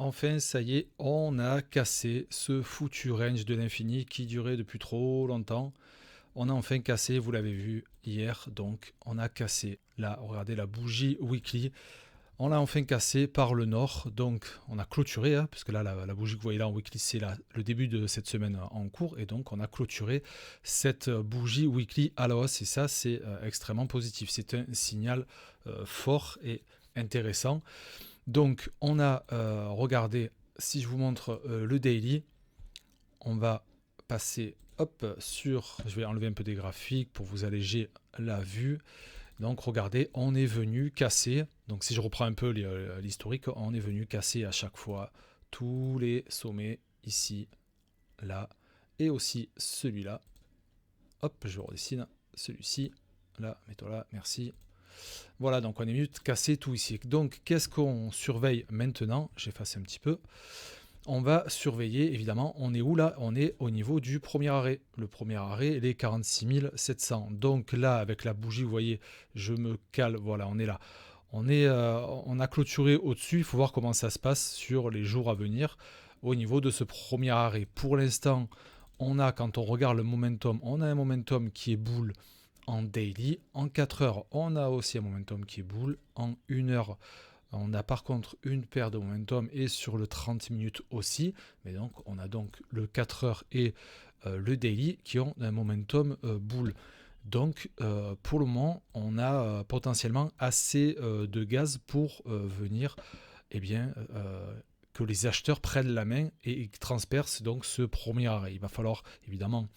Enfin, ça y est, on a cassé ce foutu range de l'infini qui durait depuis trop longtemps. On a enfin cassé, vous l'avez vu hier, donc on a cassé. Là, regardez la bougie weekly. On l'a enfin cassé par le nord, donc on a clôturé, puisque là, la bougie que vous voyez là en weekly, c'est le début de cette semaine en cours, et donc on a clôturé cette bougie weekly à la hausse, et ça, c'est extrêmement positif. C'est un signal fort et intéressant. Donc, on a regardé, si je vous montre le daily, on va passer sur, je vais enlever un peu des graphiques pour vous alléger la vue. Donc, regardez, on est venu casser, donc si je reprends un peu l'historique, on est venu casser à chaque fois tous les sommets ici, là, et aussi celui-là. Hop, je redessine celui-ci, là, mets-toi là, merci. Voilà, donc on est venu casser tout ici. Donc, qu'est-ce qu'on surveille maintenant? J'efface un petit peu. On va surveiller, évidemment, on est où là? On est au niveau du premier arrêt. Le premier arrêt, il est 46 700. Donc là, avec la bougie, vous voyez, je me cale, voilà, on est là. On a clôturé au-dessus, il faut voir comment ça se passe sur les jours à venir au niveau de ce premier arrêt. Pour l'instant, quand on regarde le momentum, on a un momentum qui est boule en daily. En 4 heures, on a aussi un momentum qui est boule. En 1 heure, on a par contre une paire de momentum et sur le 30 minutes aussi. Mais donc, on a donc le 4 heures et le daily qui ont un momentum boule. Donc, pour le moment, on a potentiellement assez de gaz pour venir, que les acheteurs prennent la main et transpercent donc ce premier arrêt. Il va falloir évidemment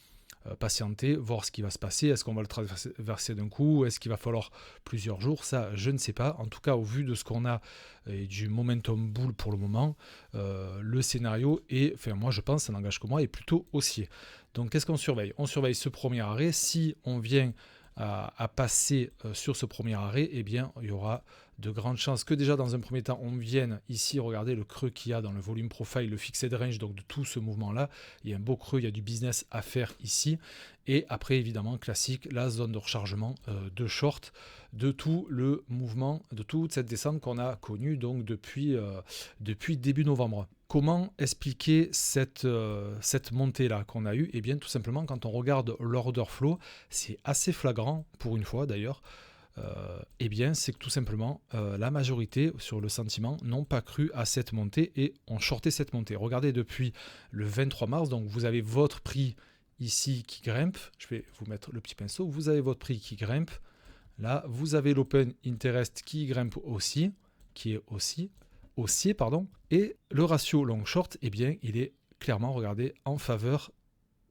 patienter, voir ce qui va se passer. Est-ce qu'on va le traverser d'un coup? Est-ce qu'il va falloir plusieurs jours? Ça, je ne sais pas. En tout cas, au vu de ce qu'on a et du momentum bull pour le moment, le scénario est, enfin moi je pense, ça n'engage que moi, est plutôt haussier. Donc qu'est-ce qu'on surveille? On surveille ce premier arrêt. Si on vient à passer sur ce premier arrêt, eh bien il y aura de grandes chances que déjà dans un premier temps on vienne ici regarder le creux qu'il y a dans le volume profile, le fixed range, donc de tout ce mouvement là. Il y a un beau creux, il y a du business à faire ici, et après évidemment classique, la zone de rechargement de short de tout le mouvement, de toute cette descente qu'on a connue donc depuis début novembre. Comment expliquer cette montée là qu'on a eue? Eh bien tout simplement quand on regarde l'order flow, c'est assez flagrant pour une fois d'ailleurs. Eh bien, c'est que tout simplement, la majorité, sur le sentiment, n'ont pas cru à cette montée et ont shorté cette montée. Regardez depuis le 23 mars, donc vous avez votre prix ici qui grimpe. Je vais vous mettre le petit pinceau. Vous avez votre prix qui grimpe. Là, vous avez l'open interest qui grimpe aussi, qui est aussi haussier, pardon. Et le ratio long short, eh bien, il est clairement, regardez, en faveur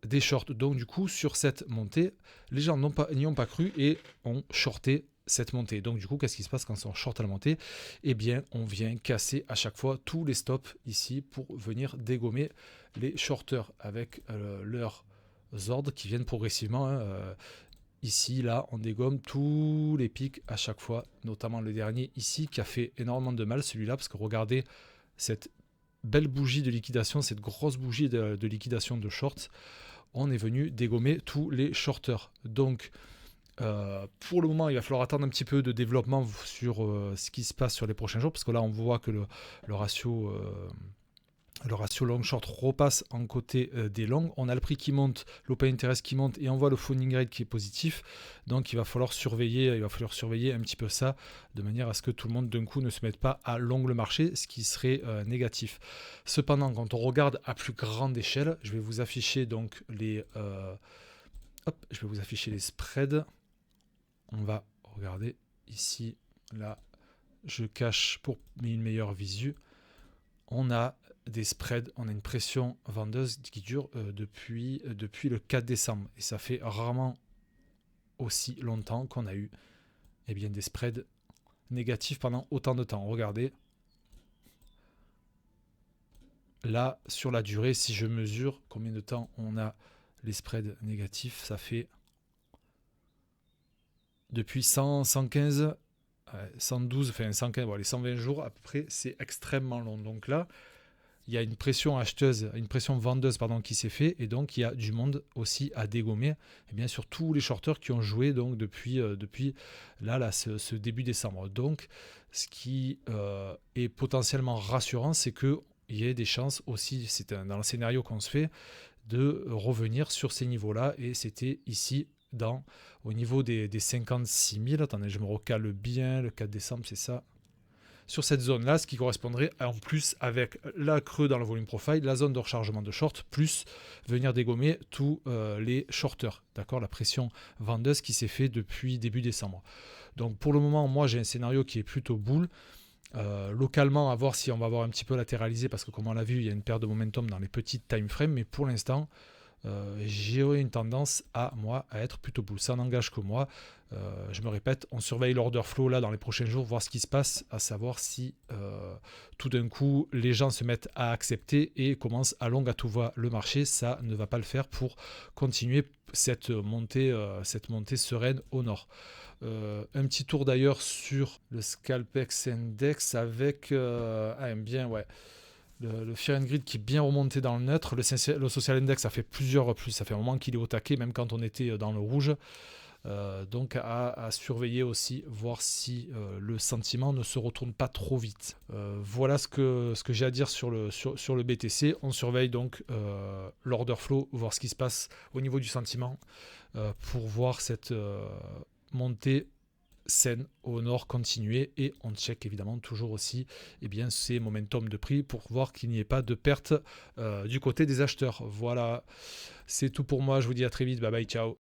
des shorts. Donc du coup, sur cette montée, les gens n'y ont pas cru et ont shorté cette montée. Donc du coup, qu'est-ce qui se passe quand on short à la montée? Eh bien, on vient casser à chaque fois tous les stops ici pour venir dégommer les shorters avec leurs ordres qui viennent progressivement. Ici, là, on dégomme tous les pics à chaque fois, notamment le dernier ici qui a fait énormément de mal, celui-là, parce que regardez cette belle bougie de liquidation, cette grosse bougie de liquidation de shorts. On est venu dégommer tous les shorters. Donc, pour le moment, il va falloir attendre un petit peu de développement sur ce qui se passe sur les prochains jours, parce que là, on voit que le ratio long short repasse en côté des longs. On a le prix qui monte, l'open interest qui monte et on voit le funding rate qui est positif. Donc il va falloir surveiller un petit peu ça de manière à ce que tout le monde d'un coup ne se mette pas à long le marché, ce qui serait négatif. Cependant, quand on regarde à plus grande échelle, je vais vous afficher donc les spreads. On va regarder ici, là, je cache pour une meilleure visu. On a des spreads, on a une pression vendeuse qui dure depuis le 4 décembre. Et ça fait rarement aussi longtemps qu'on a eu des spreads négatifs pendant autant de temps. Regardez. Là, sur la durée, si je mesure combien de temps on a les spreads négatifs, ça fait depuis 100, 115, 112, enfin 115, bon, les 120 jours à peu près, c'est extrêmement long. Donc là, il y a une pression vendeuse qui s'est fait et donc il y a du monde aussi à dégommer sur tous les shorters qui ont joué donc depuis ce début décembre. Donc ce qui est potentiellement rassurant, c'est que il y ait des chances aussi, dans le scénario qu'on se fait, de revenir sur ces niveaux-là. Et c'était ici, au niveau des 56 000. Attendez, je me recale bien, le 4 décembre, c'est ça. Sur cette zone-là, ce qui correspondrait en plus avec la creux dans le volume profile, la zone de rechargement de short, plus venir dégommer tous les shorters, d'accord, la pression vendeuse qui s'est fait depuis début décembre. Donc pour le moment, moi j'ai un scénario qui est plutôt bull. Localement, à voir si on va avoir un petit peu latéralisé, parce que comme on l'a vu, il y a une perte de momentum dans les petites time frames, mais pour l'instant, j'aurais une tendance à être plutôt bull. Ça n'engage que moi. Je me répète, on surveille l'order flow là dans les prochains jours, voir ce qui se passe, à savoir si tout d'un coup les gens se mettent à accepter et commencent à tout va le marché. Ça ne va pas le faire pour continuer cette montée sereine au nord. Un petit tour d'ailleurs sur le Scalpex Index avec le Fear and Greed qui est bien remonté dans le neutre. Le Social Index, ça fait ça fait un moment qu'il est au taquet, même quand on était dans le rouge. Donc à surveiller aussi, voir si le sentiment ne se retourne pas trop vite. Voilà ce que j'ai à dire sur le BTC. On surveille donc l'order flow, voir ce qui se passe au niveau du sentiment pour voir cette montée saine au nord continuer, et on check évidemment toujours aussi ces momentum de prix pour voir qu'il n'y ait pas de perte du côté des acheteurs. Voilà, c'est tout pour moi, je vous dis à très vite, bye bye, ciao.